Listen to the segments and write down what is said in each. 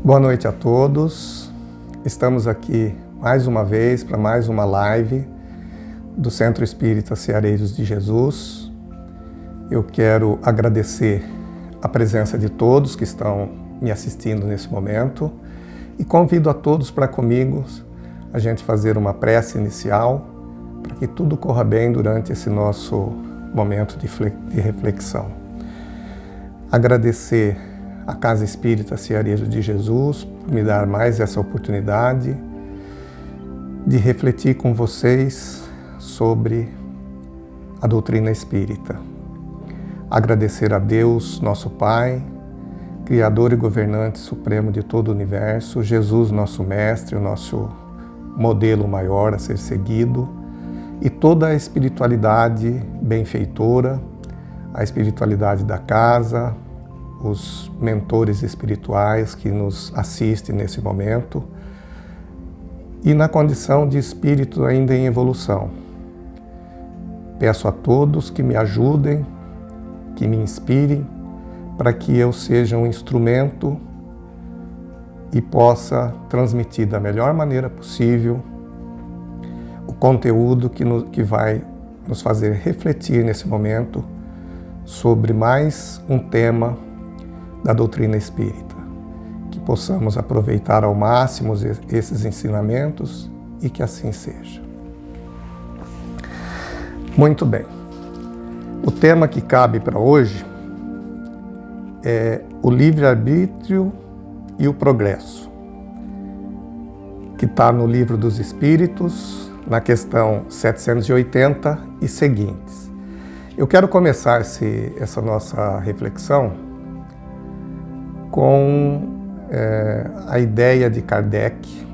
Boa noite a todos. Estamos aqui mais uma vez para mais uma live do Centro Espírita Ceareiros de Jesus. Eu quero agradecer a presença de todos que estão me assistindo nesse momento e convido a todos para comigo a gente fazer uma prece inicial para que tudo corra bem durante esse nosso momento de reflexão. Agradecer a Casa Espírita Ceareiros de Jesus por me dar mais essa oportunidade de refletir com vocês sobre a doutrina espírita. Agradecer a Deus, nosso Pai, Criador e Governante Supremo de todo o Universo, Jesus, nosso Mestre, o nosso modelo maior a ser seguido, e toda a espiritualidade benfeitora, a espiritualidade da casa, os mentores espirituais que nos assistem nesse momento e na condição de espírito ainda em evolução. Peço a todos que me ajudem, que me inspirem, para que eu seja um instrumento e possa transmitir da melhor maneira possível o conteúdo que vai nos fazer refletir nesse momento sobre mais um tema da doutrina espírita, que possamos aproveitar ao máximo esses ensinamentos e que assim seja. Muito bem. O tema que cabe para hoje é o livre-arbítrio e o progresso, que está no Livro dos Espíritos, na questão 780 e seguintes. Eu quero começar essa nossa reflexão com a ideia de Kardec.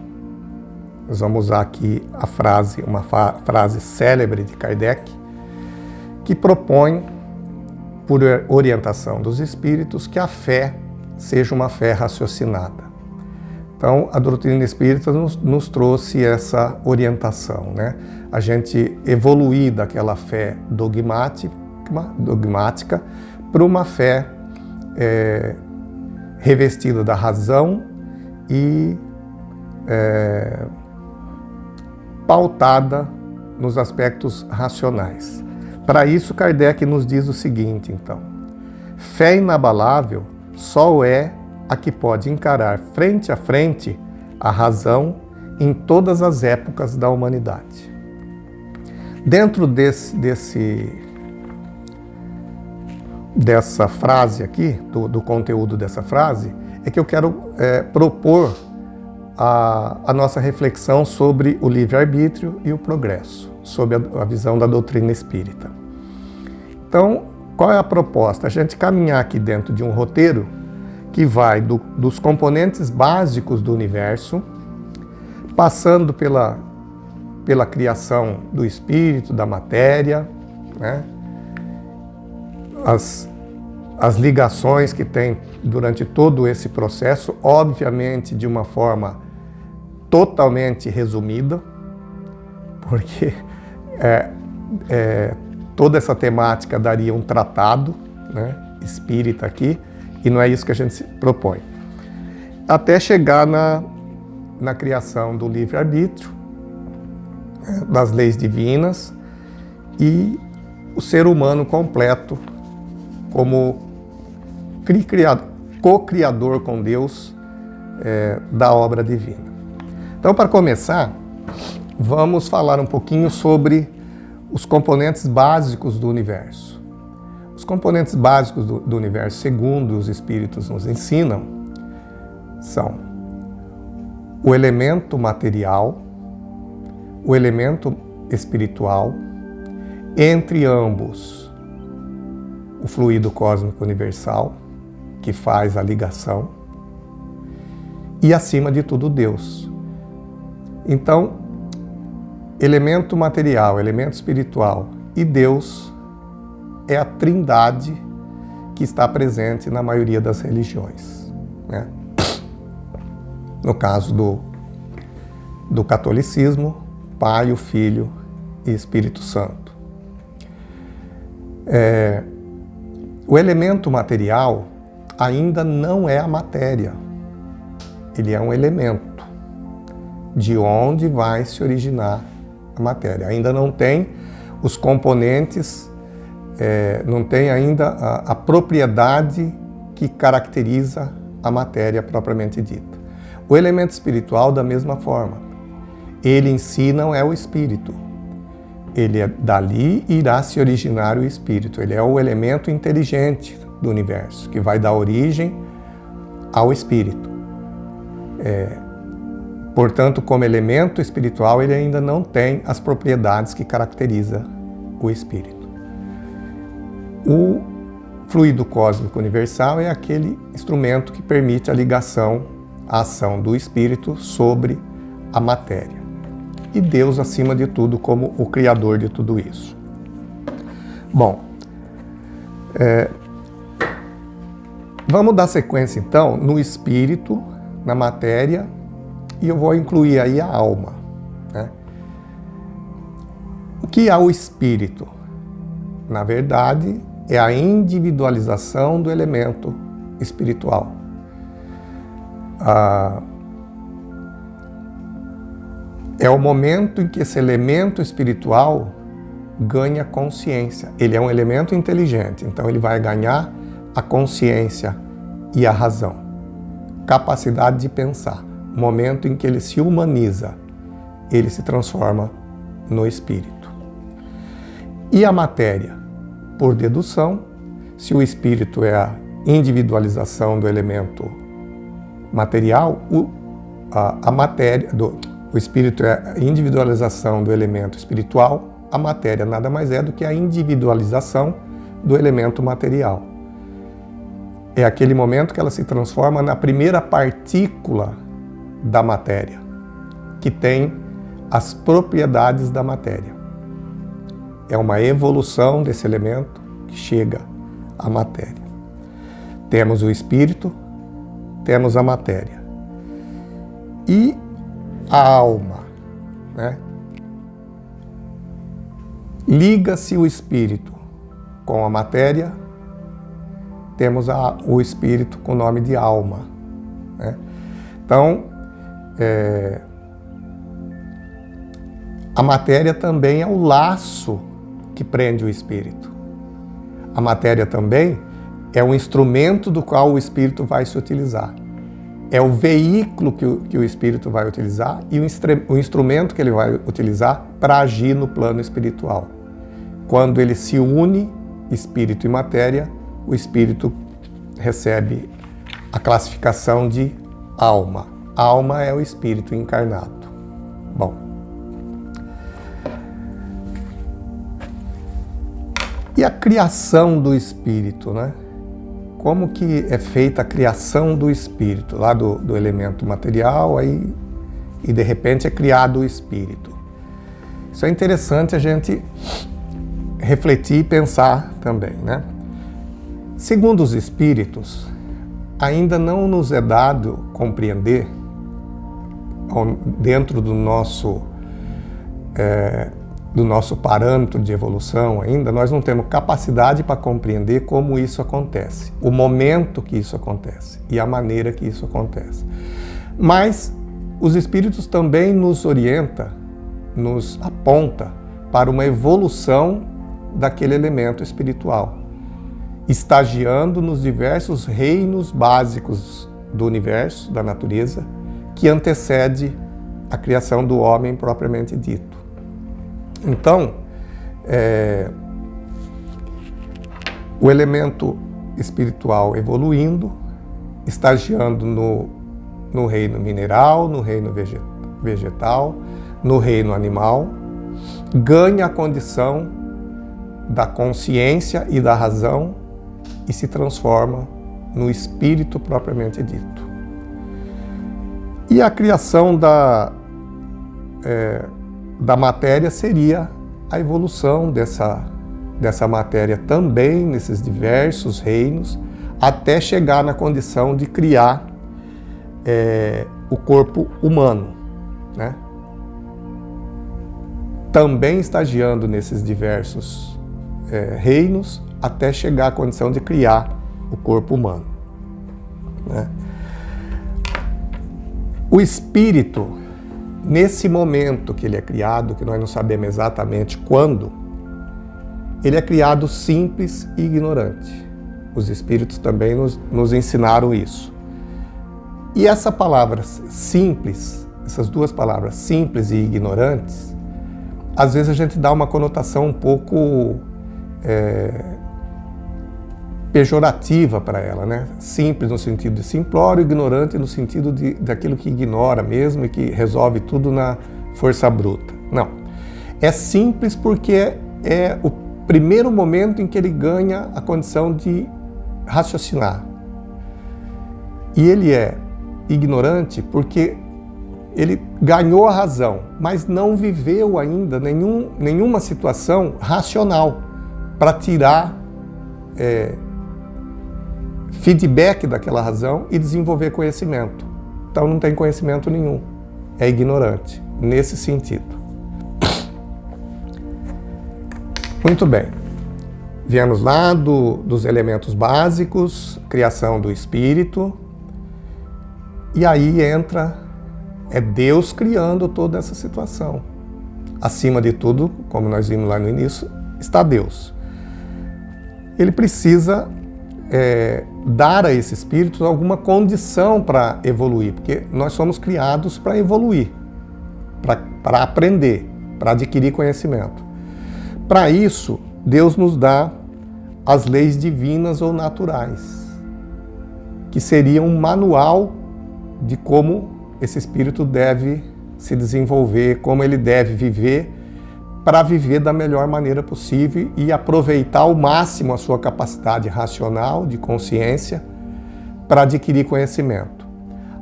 Nós vamos usar aqui uma frase célebre de Kardec, que propõe, por orientação dos espíritos, que a fé seja uma fé raciocinada. Então, a doutrina espírita nos trouxe essa orientação, né? A gente evoluir daquela fé dogmática para uma fé revestida da razão e pautada nos aspectos racionais. Para isso, Kardec nos diz o seguinte, então: fé inabalável só é a que pode encarar frente a frente a razão em todas as épocas da humanidade. Dentro dessa frase aqui, do conteúdo dessa frase, é que eu quero propor a nossa reflexão sobre o livre-arbítrio e o progresso, sob a visão da doutrina espírita. Então, qual é a proposta? A gente caminhar aqui dentro de um roteiro que vai dos componentes básicos do universo, passando pela criação do espírito, da matéria, né? As ligações que tem durante todo esse processo, obviamente de uma forma totalmente resumida, porque toda essa temática daria um tratado, né, espírita aqui, e não é isso que a gente se propõe. Até chegar na criação do livre-arbítrio, das leis divinas e o ser humano completo como co-criador com Deus da obra divina. Então, para começar, vamos falar um pouquinho sobre os componentes básicos do universo. Os componentes básicos do universo, segundo os espíritos nos ensinam, são o elemento material, o elemento espiritual, entre ambos o fluido cósmico universal, que faz a ligação, e acima de tudo Deus. Então, elemento material, elemento espiritual e Deus é a trindade que está presente na maioria das religiões, né? No caso do catolicismo, Pai, o Filho e Espírito Santo. O elemento material ainda não é a matéria. ele é um elemento de onde vai se originar a matéria. Ainda não tem os componentes, não tem ainda a propriedade que caracteriza a matéria propriamente dita. O elemento espiritual, da mesma forma, ele em si não é o espírito. Dali irá se originar o espírito. Ele é o elemento inteligente do universo, que vai dar origem ao espírito. Portanto, como elemento espiritual, ele ainda não tem as propriedades que caracteriza o espírito. O fluido cósmico universal é aquele instrumento que permite a ligação, a ação do espírito sobre a matéria. E Deus, acima de tudo, como o criador de tudo isso. Bom, vamos dar sequência então no espírito, na matéria, e eu vou incluir aí a alma, né? O que é o espírito? Na verdade, é a individualização do elemento espiritual. É o momento em que esse elemento espiritual ganha consciência. Ele é um elemento inteligente, então ele vai ganhar a consciência e a razão, capacidade de pensar. O momento em que ele se humaniza, ele se transforma no espírito. E a matéria? Por dedução, se o espírito é a individualização do elemento material, o espírito é a individualização do elemento espiritual, a matéria nada mais é do que a individualização do elemento material. É aquele momento que ela se transforma na primeira partícula da matéria, que tem as propriedades da matéria. É uma evolução desse elemento que chega à matéria. Temos o espírito, temos a matéria. E a alma, né? Liga-se o espírito com a matéria, temos o espírito com o nome de alma, né? Então, a matéria também é o laço que prende o espírito. A matéria também é o instrumento do qual o espírito vai se utilizar. É o veículo que o espírito vai utilizar e o instrumento que ele vai utilizar para agir no plano espiritual. Quando ele se une, espírito e matéria, o espírito recebe a classificação de alma. Alma é o espírito encarnado. Bom. E a criação do espírito, né? Como que é feita a criação do espírito, lá do elemento material, aí, e de repente é criado o espírito. Isso é interessante a gente refletir e pensar também, né? Segundo os espíritos, ainda não nos é dado compreender, dentro do nosso parâmetro de evolução ainda, nós não temos capacidade para compreender como isso acontece, o momento que isso acontece e a maneira que isso acontece. Mas os espíritos também nos orientam, nos apontam para uma evolução daquele elemento espiritual, estagiando nos diversos reinos básicos do universo, da natureza, que antecede a criação do homem propriamente dito. Então, o elemento espiritual evoluindo, estagiando no reino mineral, no reino vegetal, no reino animal, ganha a condição da consciência e da razão e se transforma no espírito propriamente dito. E a criação da matéria seria a evolução dessa matéria também nesses diversos reinos, até chegar na condição de criar o corpo humano, né? Também estagiando nesses diversos reinos, até chegar à condição de criar o corpo humano, né? O espírito, nesse momento que ele é criado, que nós não sabemos exatamente quando, ele é criado simples e ignorante. Os espíritos também nos ensinaram isso. E essa palavra simples, essas duas palavras, simples e ignorantes, às vezes a gente dá uma conotação um pouco pejorativa para ela, né? Simples no sentido de simplório, ignorante no sentido daquilo que ignora mesmo e que resolve tudo na força bruta. Não. É simples porque é o primeiro momento em que ele ganha a condição de raciocinar. E ele é ignorante porque ele ganhou a razão, mas não viveu ainda nenhuma situação racional para tirar feedback daquela razão e desenvolver conhecimento. Então não tem conhecimento nenhum. É ignorante, nesse sentido. Muito bem. Viemos lá dos elementos básicos, criação do espírito, e aí entra, Deus criando toda essa situação. Acima de tudo, como nós vimos lá no início, está Deus. Ele precisa dar a esse espírito alguma condição para evoluir, porque nós somos criados para evoluir, para aprender, para adquirir conhecimento. Para isso, Deus nos dá as leis divinas ou naturais, que seria um manual de como esse espírito deve se desenvolver, como ele deve viver, para viver da melhor maneira possível e aproveitar ao máximo a sua capacidade racional, de consciência, para adquirir conhecimento.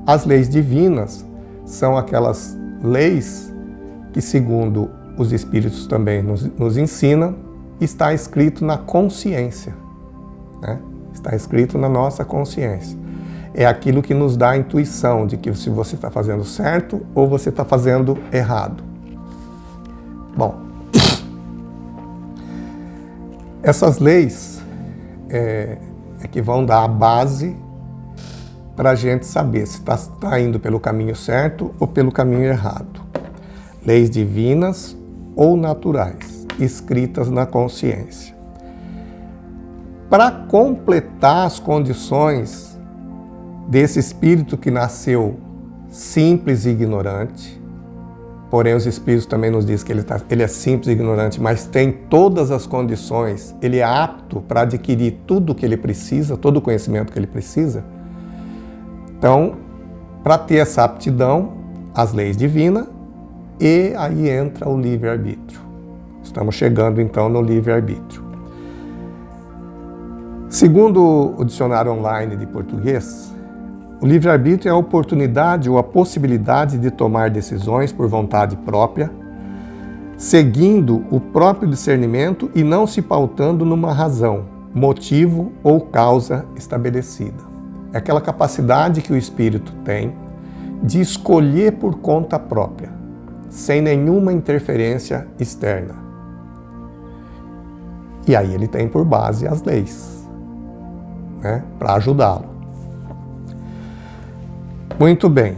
As leis divinas são aquelas leis que, segundo os espíritos também nos ensinam, está escrito na consciência, né? Está escrito na nossa consciência. É aquilo que nos dá a intuição de que se você está fazendo certo ou você está fazendo errado. Bom, essas leis é que vão dar a base para a gente saber se está indo pelo caminho certo ou pelo caminho errado. Leis divinas ou naturais, escritas na consciência. Para completar as condições desse espírito que nasceu simples e ignorante, porém os espíritos também nos dizem que ele é simples e ignorante, mas tem todas as condições, ele é apto para adquirir tudo o que ele precisa, todo o conhecimento que ele precisa. Então, para ter essa aptidão, as leis divinas, e aí entra o livre-arbítrio. Estamos chegando então no livre-arbítrio. Segundo o dicionário online de português, o livre-arbítrio é a oportunidade ou a possibilidade de tomar decisões por vontade própria, seguindo o próprio discernimento e não se pautando numa razão, motivo ou causa estabelecida. É aquela capacidade que o espírito tem de escolher por conta própria, sem nenhuma interferência externa. E aí ele tem por base as leis, né, para ajudá-lo. Muito bem.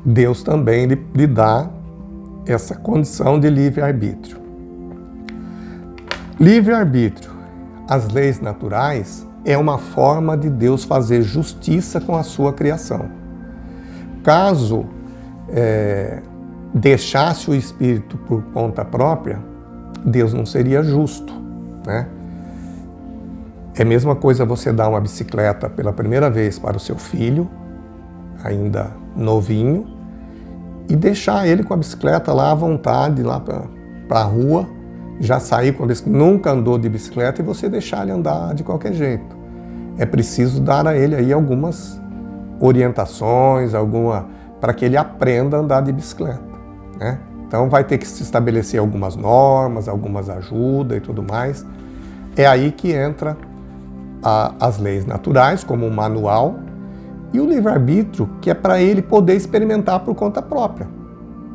Deus também lhe dá essa condição de livre-arbítrio. Livre-arbítrio, as leis naturais, é uma forma de Deus fazer justiça com a sua criação. Caso deixasse o espírito por conta própria, Deus não seria justo, né? É a mesma coisa você dar uma bicicleta pela primeira vez para o seu filho, ainda novinho, e deixar ele com a bicicleta lá à vontade, lá para a rua, já sair com a bicicleta, nunca andou de bicicleta, e você deixar ele andar de qualquer jeito. É preciso dar a ele aí algumas orientações, para que ele aprenda a andar de bicicleta, né? Então vai ter que se estabelecer algumas normas, algumas ajudas e tudo mais. É aí que entra as leis naturais, como um manual, e o livre-arbítrio, que é para ele poder experimentar por conta própria.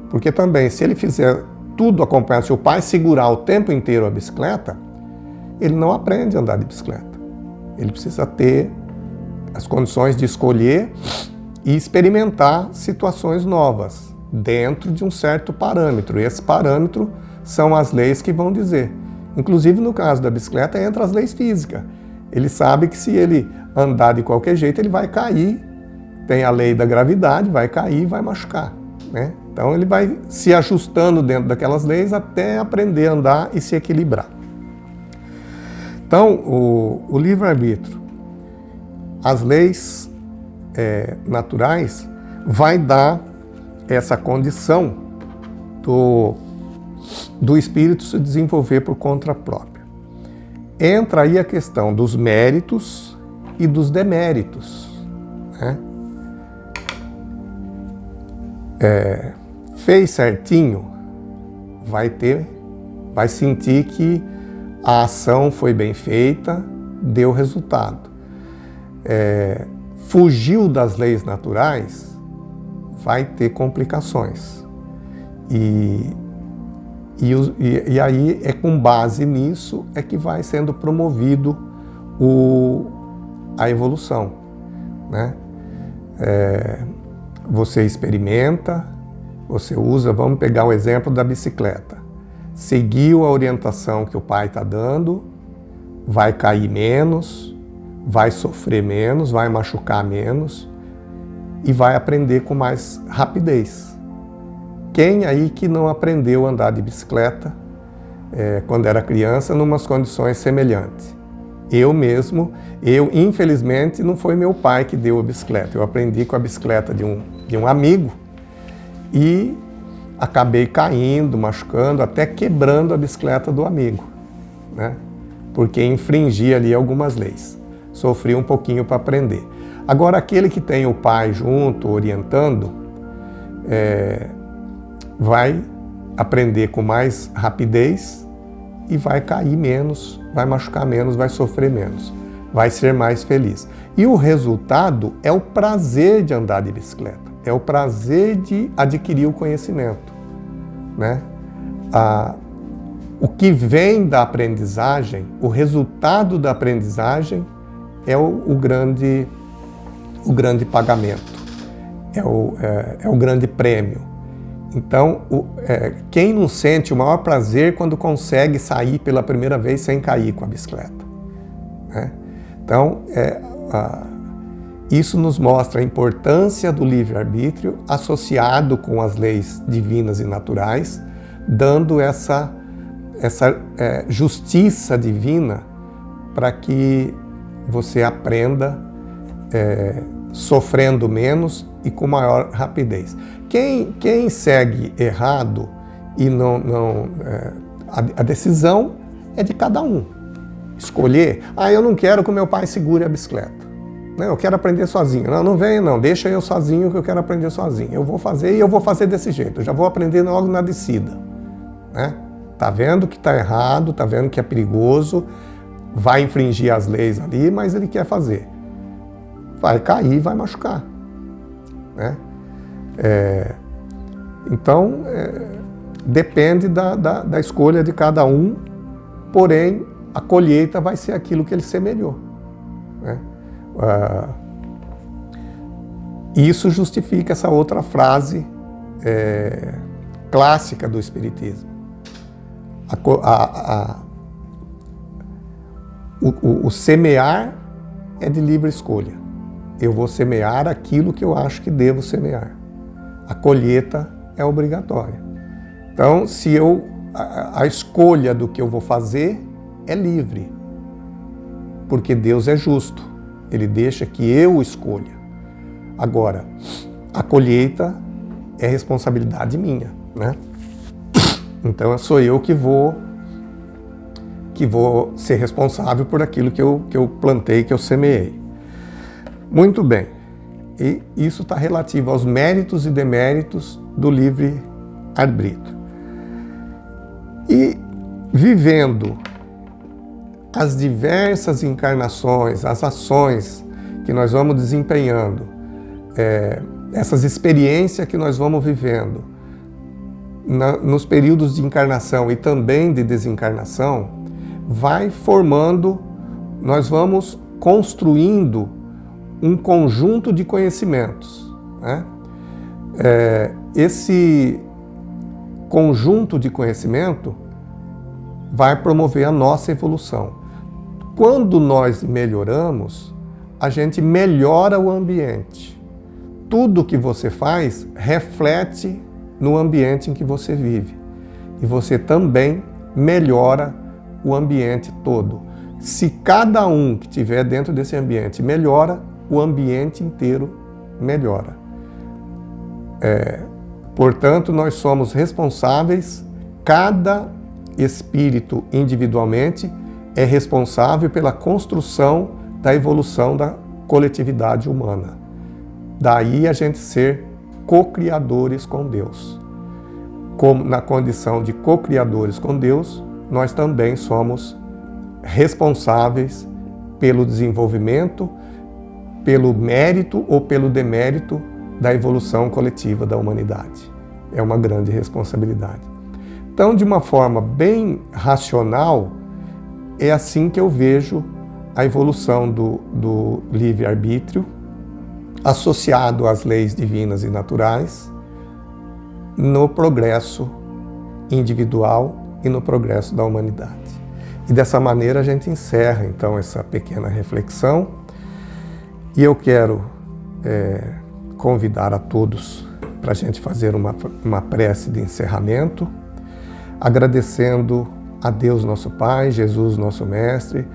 Porque também, se ele fizer tudo acompanhado, se o pai segurar o tempo inteiro a bicicleta, ele não aprende a andar de bicicleta. Ele precisa ter as condições de escolher e experimentar situações novas dentro de um certo parâmetro. E esse parâmetro são as leis que vão dizer. Inclusive, no caso da bicicleta, entra as leis físicas. Ele sabe que se ele andar de qualquer jeito, ele vai cair. Tem a lei da gravidade, vai cair, vai machucar, né? Então ele vai se ajustando dentro daquelas leis até aprender a andar e se equilibrar. Então, o livre-arbítrio, as leis naturais, vai dar essa condição do espírito se desenvolver por conta própria. Entra aí a questão dos méritos e dos deméritos, né? Fez certinho, vai sentir que a ação foi bem feita, deu resultado. Fugiu das leis naturais, vai ter complicações. E aí é com base nisso é que vai sendo promovido a evolução, né? Você experimenta, você usa, vamos pegar o exemplo da bicicleta. Seguiu a orientação que o pai está dando, vai cair menos, vai sofrer menos, vai machucar menos e vai aprender com mais rapidez. Quem aí que não aprendeu a andar de bicicleta quando era criança, numas condições semelhantes? Eu mesmo, infelizmente, não foi meu pai que deu a bicicleta. Eu aprendi com a bicicleta de um amigo e acabei caindo, machucando, até quebrando a bicicleta do amigo, né? Porque infringia ali algumas leis. Sofri um pouquinho para aprender. Agora, aquele que tem o pai junto, orientando, vai aprender com mais rapidez e vai cair menos, vai machucar menos, vai sofrer menos, vai ser mais feliz. E o resultado é o prazer de andar de bicicleta, é o prazer de adquirir o conhecimento, né? O que vem da aprendizagem, o resultado da aprendizagem é o grande pagamento, é o grande prêmio. Então, quem não sente o maior prazer quando consegue sair pela primeira vez sem cair com a bicicleta, né? Então, isso nos mostra a importância do livre-arbítrio associado com as leis divinas e naturais, dando essa justiça divina para que você aprenda sofrendo menos e com maior rapidez. Quem segue errado e a decisão é de cada um. Escolher, eu não quero que o meu pai segure a bicicleta. Não, eu quero aprender sozinho. Não venha não, deixa eu sozinho que eu quero aprender sozinho. Eu vou fazer e eu vou fazer desse jeito. Eu já vou aprender logo na descida, né? Tá vendo que tá errado, tá vendo que é perigoso, vai infringir as leis ali, mas ele quer fazer. Vai cair, vai machucar, né? Então, depende da escolha de cada um, porém, a colheita vai ser aquilo que ele semeou, né? Isso justifica essa outra frase clássica do Espiritismo. O semear é de livre escolha. Eu vou semear aquilo que eu acho que devo semear. A colheita é obrigatória. Então, a escolha do que eu vou fazer é livre, porque Deus é justo. Ele deixa que eu escolha. Agora, a colheita é responsabilidade minha, né? Então, sou eu que vou ser responsável por aquilo que eu plantei, que eu semeei. Muito bem. E isso está relativo aos méritos e deméritos do livre-arbítrio. E vivendo as diversas encarnações, as ações que nós vamos desempenhando, essas experiências que nós vamos vivendo nos períodos de encarnação e também de desencarnação, vai formando, nós vamos construindo um conjunto de conhecimentos. né? Esse conjunto de conhecimento vai promover a nossa evolução. Quando nós melhoramos, a gente melhora o ambiente. Tudo que você faz reflete no ambiente em que você vive. E você também melhora o ambiente todo. Se cada um que estiver dentro desse ambiente melhora, o ambiente inteiro melhora. Portanto, nós somos responsáveis, cada espírito individualmente é responsável pela construção da evolução da coletividade humana. Daí a gente ser co-criadores com Deus. Como na condição de co-criadores com Deus, nós também somos responsáveis pelo desenvolvimento, pelo mérito ou pelo demérito da evolução coletiva da humanidade. É uma grande responsabilidade. Então, de uma forma bem racional, é assim que eu vejo a evolução do livre-arbítrio associado às leis divinas e naturais no progresso individual e no progresso da humanidade. E dessa maneira a gente encerra então essa pequena reflexão e eu quero convidar a todos para a gente fazer uma prece de encerramento, agradecendo a Deus nosso Pai, Jesus nosso Mestre,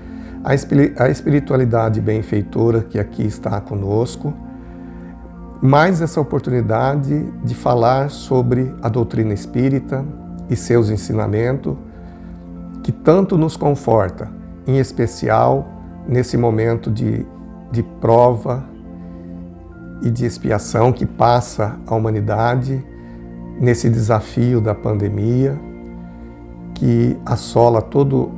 a espiritualidade benfeitora que aqui está conosco, mais essa oportunidade de falar sobre a doutrina espírita e seus ensinamentos, que tanto nos conforta, em especial nesse momento de prova e de expiação que passa a humanidade, nesse desafio da pandemia, que assola todas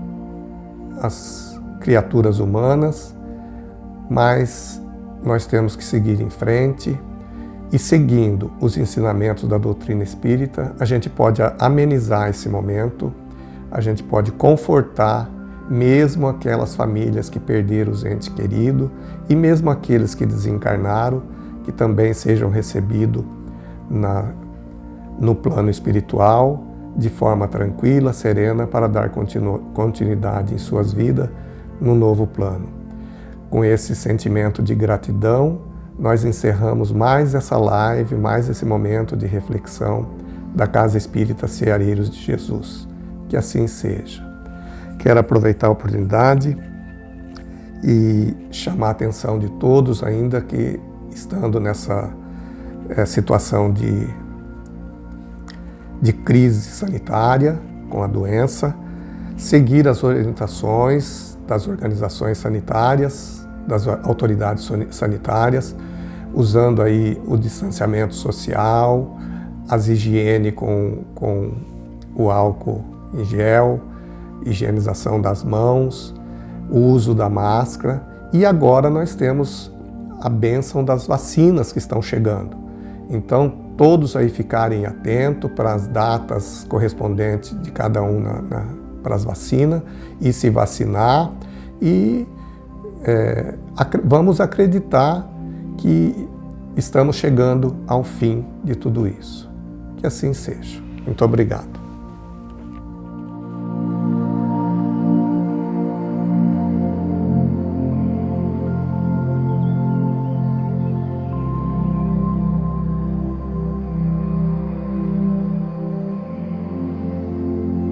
as criaturas humanas, mas nós temos que seguir em frente e, seguindo os ensinamentos da doutrina espírita, a gente pode amenizar esse momento, a gente pode confortar mesmo aquelas famílias que perderam os entes queridos e mesmo aqueles que desencarnaram, que também sejam recebidos no plano espiritual, de forma tranquila, serena, para dar continuidade em suas vidas no novo plano. Com esse sentimento de gratidão, nós encerramos mais essa live, mais esse momento de reflexão da Casa Espírita Ceareiros de Jesus. Que assim seja. Quero aproveitar a oportunidade e chamar a atenção de todos, ainda que estando nessa situação de crise sanitária com a doença, seguir as orientações das organizações sanitárias, das autoridades sanitárias, usando aí o distanciamento social, as higiene com o álcool em gel, higienização das mãos, o uso da máscara, e agora nós temos a bênção das vacinas que estão chegando. Então, todos aí ficarem atentos para as datas correspondentes de cada um para as vacinas e se vacinar e vamos acreditar que estamos chegando ao fim de tudo isso. Que assim seja. Muito obrigado.